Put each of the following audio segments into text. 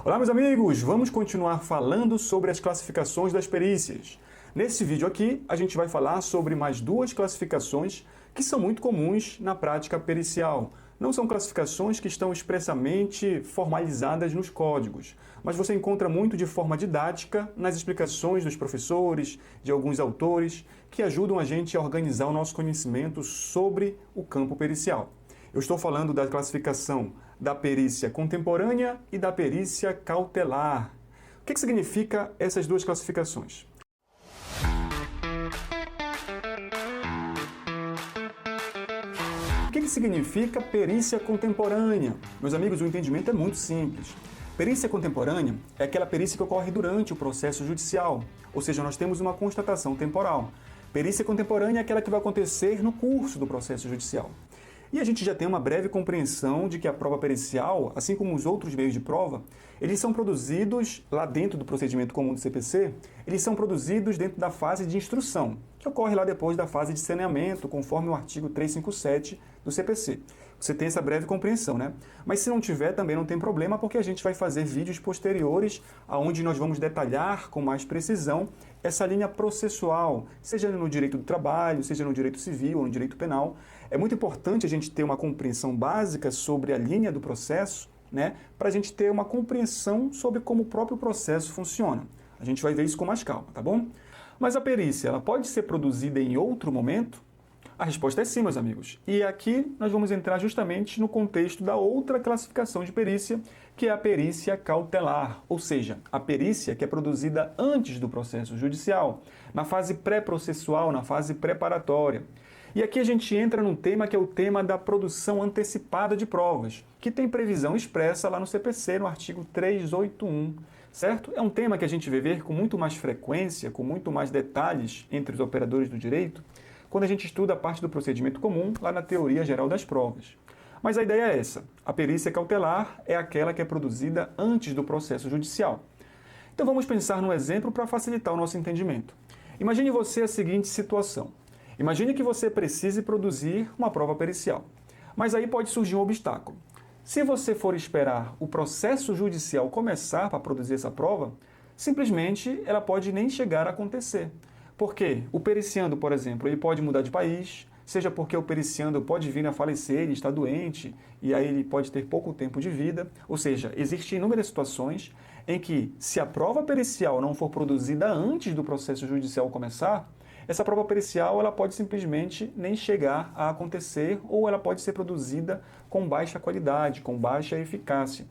Olá, meus amigos! Vamos continuar falando sobre as classificações das perícias. Nesse vídeo aqui, a gente vai falar sobre mais duas classificações que são muito comuns na prática pericial. Não são classificações que estão expressamente formalizadas nos códigos, mas você encontra muito de forma didática nas explicações dos professores, de alguns autores, que ajudam a gente a organizar o nosso conhecimento sobre o campo pericial. Eu estou falando da classificação da perícia contemporânea e da perícia cautelar. O que significa essas duas classificações? O que significa perícia contemporânea? Meus amigos, o entendimento é muito simples. Perícia contemporânea é aquela perícia que ocorre durante o processo judicial, ou seja, nós temos uma constatação temporal. Perícia contemporânea é aquela que vai acontecer no curso do processo judicial. E a gente já tem uma breve compreensão de que a prova pericial, assim como os outros meios de prova, eles são produzidos lá dentro do procedimento comum do CPC, eles são produzidos dentro da fase de instrução, que ocorre lá depois da fase de saneamento, conforme o artigo 357 do CPC. Você tem essa breve compreensão, né? Mas se não tiver, também não tem problema, porque a gente vai fazer vídeos posteriores onde nós vamos detalhar com mais precisão essa linha processual, seja no direito do trabalho, seja no direito civil ou no direito penal. É muito importante a gente ter uma compreensão básica sobre a linha do processo, né? Para a gente ter uma compreensão sobre como o próprio processo funciona. A gente vai ver isso com mais calma, tá bom? Mas a perícia, ela pode ser produzida em outro momento? A resposta é sim, meus amigos. E aqui nós vamos entrar justamente no contexto da outra classificação de perícia, que é a perícia cautelar, ou seja, a perícia que é produzida antes do processo judicial, na fase pré-processual, na fase preparatória. E aqui a gente entra num tema que é o tema da produção antecipada de provas, que tem previsão expressa lá no CPC, no artigo 381, certo? É um tema que a gente vai ver com muito mais frequência, com muito mais detalhes entre os operadores do direito, quando a gente estuda a parte do procedimento comum lá na teoria geral das provas. Mas a ideia é essa, a perícia cautelar é aquela que é produzida antes do processo judicial. Então vamos pensar num exemplo para facilitar o nosso entendimento. Imagine você a seguinte situação. Imagine que você precise produzir uma prova pericial, mas aí pode surgir um obstáculo. Se você for esperar o processo judicial começar para produzir essa prova, simplesmente ela pode nem chegar a acontecer. Porque o periciando, por exemplo, ele pode mudar de país, seja porque o periciando pode vir a falecer, ele está doente, e aí ele pode ter pouco tempo de vida. Ou seja, existem inúmeras situações em que, se a prova pericial não for produzida antes do processo judicial começar, essa prova pericial ela pode simplesmente nem chegar a acontecer ou ela pode ser produzida com baixa qualidade, com baixa eficácia.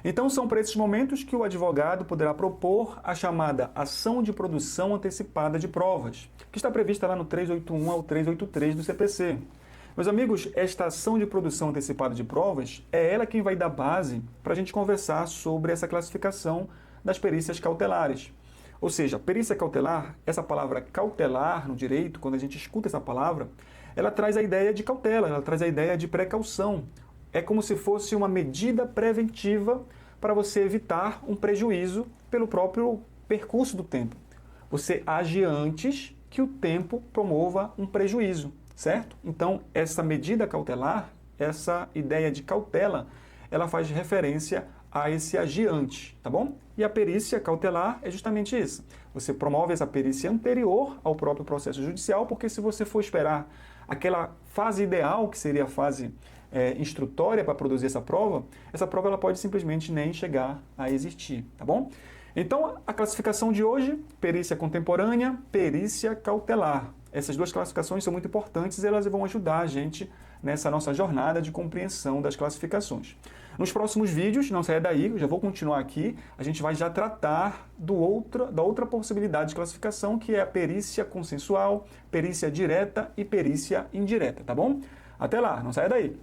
Então, são para esses momentos que o advogado poderá propor a chamada ação de produção antecipada de provas, que está prevista lá no 381 ao 383 do CPC. Meus amigos, esta ação de produção antecipada de provas é ela quem vai dar base para a gente conversar sobre essa classificação das perícias cautelares. Ou seja, perícia cautelar, essa palavra cautelar no direito, quando a gente escuta essa palavra, ela traz a ideia de cautela, ela traz a ideia de precaução. É como se fosse uma medida preventiva para você evitar um prejuízo pelo próprio percurso do tempo. Você age antes que o tempo promova um prejuízo, certo? Então, essa medida cautelar, essa ideia de cautela, ela faz referência a esse agir antes, tá bom? E a perícia cautelar é justamente isso. Você promove essa perícia anterior ao próprio processo judicial, porque se você for esperar aquela fase ideal, que seria a fase instrutória para produzir essa prova ela pode simplesmente nem chegar a existir, tá bom? Então, a classificação de hoje, perícia contemporânea, perícia cautelar. Essas duas classificações são muito importantes e elas vão ajudar a gente nessa nossa jornada de compreensão das classificações. Nos próximos vídeos, não saia daí, eu já vou continuar aqui, a gente vai já tratar da outra possibilidade de classificação, que é a perícia consensual, perícia direta e perícia indireta, tá bom? Até lá, não saia daí!